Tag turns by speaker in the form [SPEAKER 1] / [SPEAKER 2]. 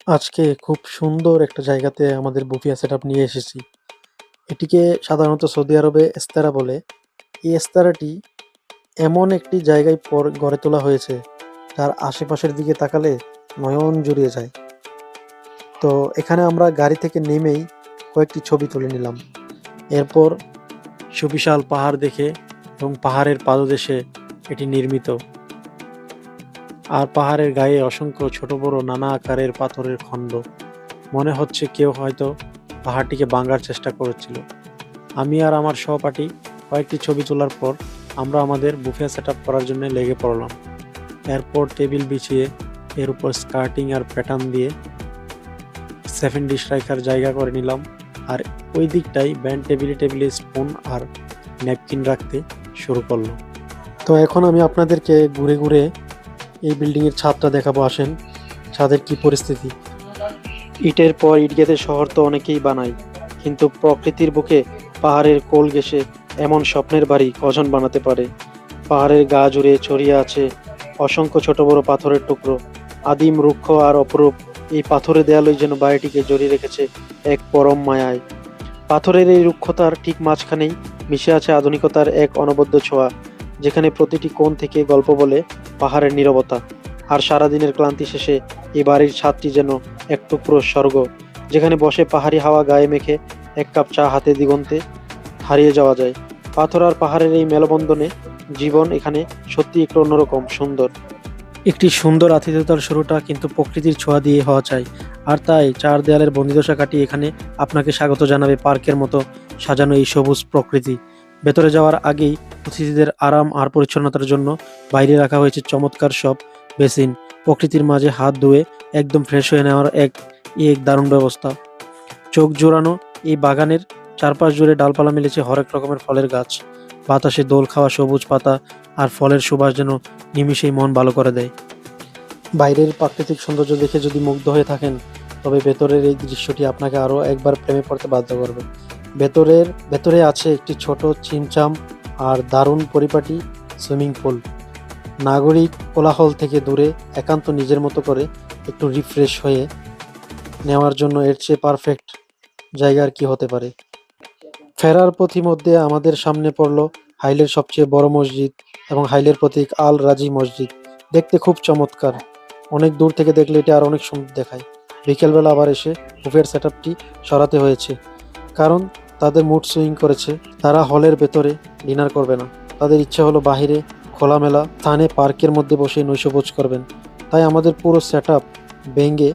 [SPEAKER 1] আজকে খুব সুন্দর একটা জায়গাতে আমাদের বুফিয়া সেটআপ নিয়ে এসেছি। এটিকে সাধারণত সৌদি আরবে ইস্তারা বলে। এই ইস্তারাটি এমন একটি জায়গায় গড়ে তোলা হয়েছে, তার আশেপাশের দিকে তাকালে নয়ন জুড়িয়ে যায়। তো এখানে আমরা গাড়ি থেকে নেমেই কয়েকটি ছবি তুলে নিলাম। এরপর সুবিশাল পাহাড় দেখে এবং পাহাড়ের পাদদেশে এটি নির্মিত। আর পাহাড়ের গায়ে অসংখ্য ছোট বড় নানা আকারের পাথরের খণ্ড। মনে হচ্ছে কেউ হয়তো পাহাড়টিকে ভাঙার চেষ্টা করেছিল। আমি আর আমার সহপাঠী কয়েকটি ছবি তোলার পর আমরা আমাদের বুফে সেট আপ করার জন্য লেগে পড়লাম। এরপর টেবিল বিছিয়ে এর উপর স্কার্টিং আর প্যাটার্ন দিয়ে 7 ডিশ রাখার জায়গা করে নিলাম। আর ওই দিকটাই ব্যান্ড টেবিলে স্পুন আর ন্যাপকিন রাখতে শুরু করলো। তো এখন আমি আপনাদেরকে ঘুরে ঘুরে এই বিল্ডিংয়ের ছাদটা দেখাবো। আসেন, ছাদের কি পরিস্থিতি। ইটের পর ইট গেঁথে শহর তো অনেকেই বানায়, কিন্তু প্রকৃতির বুকে পাহাড়ের কোল ঘেঁষে এমন স্বপ্নের বাড়ি কজন বানাতে পারে। পাহাড়ের গা জুড়ে ছড়িয়ে আছে অসংখ্য ছোট বড় পাথরের টুকরো। আদিম, রুক্ষ আর অপরূপ এই পাথরের দেয়ালই যেন বাড়িটিকে জড়িয়ে রেখেছে এক পরম মায়ায়। পাথরের এই রুক্ষতার ঠিক মাঝখানেই মিশে আছে আধুনিকতার এক অনবদ্য ছোঁয়া, যেখানে প্রতিটি কোণ থেকে গল্প বলে পাহাড়ের নীরবতা। আর সারাদিনের ক্লান্তি শেষে এই বাড়ির ছাদটি যেন এক টুকরো স্বর্গ, যেখানে বসে পাহাড়ি হাওয়া গায়ে মেখে এক কাপ চা হাতে দিগন্তে হারিয়ে যাওয়া যায়। পাথর আর পাহাড়ের এই মেলবন্ধনে জীবন এখানে সত্যি একটু অন্যরকম সুন্দর। একটি সুন্দর আতিথেয়তার শুরুটা কিন্তু প্রকৃতির ছোঁয়া দিয়ে হওয়া চাই। আর তাই চার দেয়ালের বন্দিদশা কাটিয়ে এখানে আপনাকে স্বাগত জানাবে পার্কের মতো সাজানো এই সবুজ প্রকৃতি। ভেতরে যাওয়ার আগেই অতিথিদের আরাম আর পরিচ্ছন্নতার জন্য বাইরে রাখা হয়েছে চমৎকার সব বেসিন। প্রকৃতির মাঝে হাত ধুয়ে একদম ফ্রেশ হয়ে নেওয়ার এক দারুণ ব্যবস্থা। চোখ জোড়ানো এই বাগানের চারপাশ জুড়ে ডালপালা মিলেছে হরেক রকমের ফলের গাছ। বাতাসে দোল খাওয়া সবুজ পাতা আর ফলের সুবাস যেন নিমিষেই মন ভালো করে দেয়। বাইরের প্রাকৃতিক সৌন্দর্য দেখে যদি মুগ্ধ হয়ে থাকেন, তবে ভেতরের এই দৃশ্যটি আপনাকে আরও একবার প্রেমে পড়তে বাধ্য করবে। ভেতরে আছে একটি ছোট ছিমছাম আর দারুণ পরিপাটি সুইমিং পুল। নাগরিক কোলাহল থেকে দূরে একান্ত নিজের মতো করে একটু রিফ্রেশ হয়ে নেওয়ার জন্য এর চেয়ে পারফেক্ট জায়গা আর কি হতে পারে। ফেরার পথিমধ্যে আমাদের সামনে পড়ল হাইলের সবচেয়ে বড় মসজিদ এবং হাইলের প্রতীক আল রাজি মসজিদ। দেখতে খুব চমৎকার, অনেক দূর থেকে দেখলে এটা আর অনেক সুন্দর দেখায়। বিকেলবেলা আবার এসে বুফের সেটআপটি সরাতে হয়েছে, কারণ তাদের মুড সুইং করেছে। তারা হলের ভেতরে ডিনার করবে না, তাদের ইচ্ছে হলো বাহিরে খোলামেলা স্থানে পার্কের মধ্যে বসে নৈশভোজ করবেন। তাই আমাদের পুরো সেটআপ ভেঙে